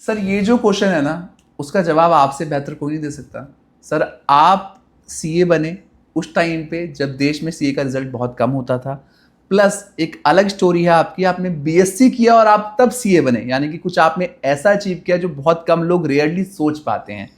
Sir ये जो question है ना, उसका जवाब आपसे बेहतर कोई नहीं दे सकता। सर आप सीए बने उस टाइम पे जब देश में सीए का रिजल्ट बहुत कम होता था, प्लस एक अलग स्टोरी है आपकी, आपने बीएससी किया और आप तब सीए बने, यानी कि कुछ आपने ऐसा अचीव किया जो बहुत कम लोग रेयरली सोच पाते हैं।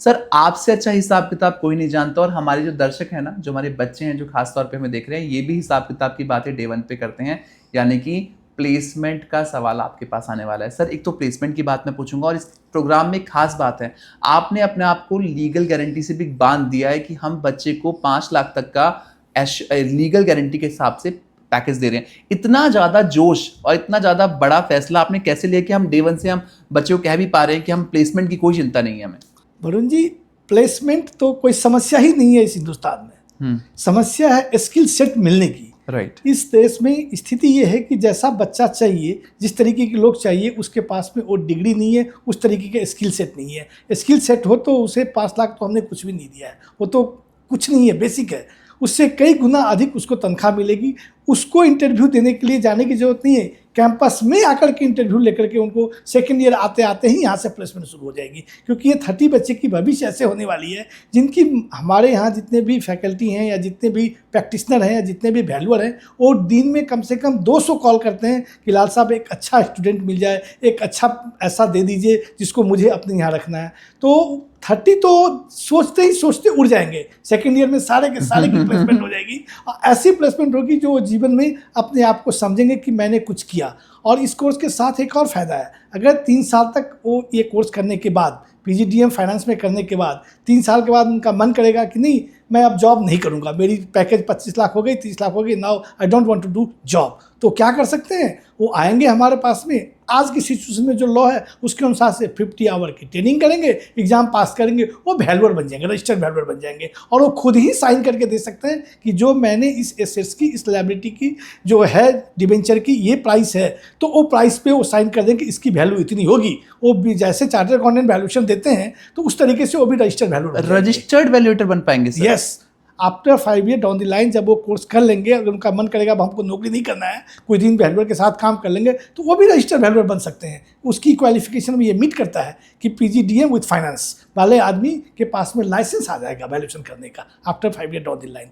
सर आपसे अच्छा हिसाब किताब कोई नहीं जानता, और हमारे जो दर्शक हैं ना, जो हमारे बच्चे हैं जो खास तौर पे हमें देख रहे हैं, ये भी हिसाब किताब की बातें डे वन पे करते हैं, यानी कि प्लेसमेंट का सवाल आपके पास आने वाला है। सर एक तो प्लेसमेंट की बात मैं पूछूंगा, और इस प्रोग्राम में एक खास बात है, आपने अपने आप को लीगल गारंटी से भी बांध दिया है कि हम बच्चे को 5 लाख तक का लीगल गारंटी के हिसाब से पैकेज दे रहे हैं। इतना ज़्यादा जोश और इतना ज़्यादा बड़ा फैसला आपने कैसे लिया कि हम डे वन से हम बच्चों को कह भी पा रहे हैं कि हम प्लेसमेंट की कोई चिंता नहीं है हमें? वरुण जी, प्लेसमेंट तो कोई समस्या ही नहीं है इस हिंदुस्तान में। समस्या है स्किल सेट मिलने की। राइट। इस देश में स्थिति ये है कि जैसा बच्चा चाहिए, जिस तरीके के लोग चाहिए, उसके पास में वो डिग्री नहीं है, उस तरीके के स्किल सेट नहीं है। स्किल सेट हो तो उसे 5 लाख तो हमने कुछ भी नहीं दिया है, वो तो कुछ नहीं है, बेसिक है। उससे कई गुना अधिक उसको तनख्वाह मिलेगी। उसको इंटरव्यू देने के लिए जाने की जरूरत नहीं है, कैंपस में आकर के इंटरव्यू लेकर के उनको सेकेंड ईयर आते आते ही यहाँ से प्लेसमेंट शुरू हो जाएगी। क्योंकि ये 30 बच्चे की भविष्य ऐसे होने वाली है जिनकी हमारे यहाँ जितने भी फैकल्टी हैं या जितने भी प्रैक्टिशनर हैं या जितने भी वैल्यूअर हैं, वो दिन में कम से कम 200 कॉल करते हैं कि लाल साहब एक अच्छा स्टूडेंट मिल जाए, एक अच्छा ऐसा दे दीजिए जिसको मुझे अपने यहाँ रखना है। तो 30 तो सोचते ही सोचते उड़ जाएंगे, सेकेंड ईयर में सारे के सारे की प्लेसमेंट हो जाएगी। और ऐसी प्लेसमेंट होगी जो जीवन में अपने आप को समझेंगे कि मैंने कुछ किया। और इस कोर्स के साथ एक और फायदा है, अगर 3 साल तक वो ये कोर्स करने के बाद, पीजीडीएम फाइनेंस में करने के बाद 3 साल के बाद उनका मन करेगा कि नहीं मैं अब जॉब नहीं करूंगा, मेरी पैकेज 25 लाख हो गई, 30 लाख हो गई, now I don't want to do job, तो क्या कर सकते हैं? वो आएंगे हमारे पास में, आज की सिचुएशन में जो लॉ है उसके अनुसार से 50 आवर की ट्रेनिंग करेंगे, एग्जाम पास करेंगे, वो वैल्यूअर बन जाएंगे, रजिस्टर्ड वैल्यूअर बन जाएंगे। और वो खुद ही साइन करके दे सकते हैं कि जो मैंने इस एसेट्स की, इस लायबिलिटी की जो है डिबेंचर की ये प्राइस है, तो वो प्राइस पे वो साइन कर दें कि इसकी वैल्यू इतनी होगी। वो भी जैसे चार्टर्ड अकाउंटेंट वैल्यूएशन देते हैं तो उस तरीके से वो भी रजिस्टर्ड वैल्यूएटर बन पाएंगे sir? Yes. After 5 year down the line जब वो कोर्स कर लेंगे, अगर उनका मन करेगा अब हमको नौकरी नहीं करना है, कोई दिन वैल्यूअर के साथ काम कर लेंगे, तो वो भी रजिस्टर्ड वैल्यूअर बन सकते हैं। उसकी क्वालिफिकेशन में ये मीट करता है कि पीजीडीएम विद फाइनेंस वाले आदमी के पास में लाइसेंस आ जाएगा वैल्यूएशन करने का after 5 year down the line.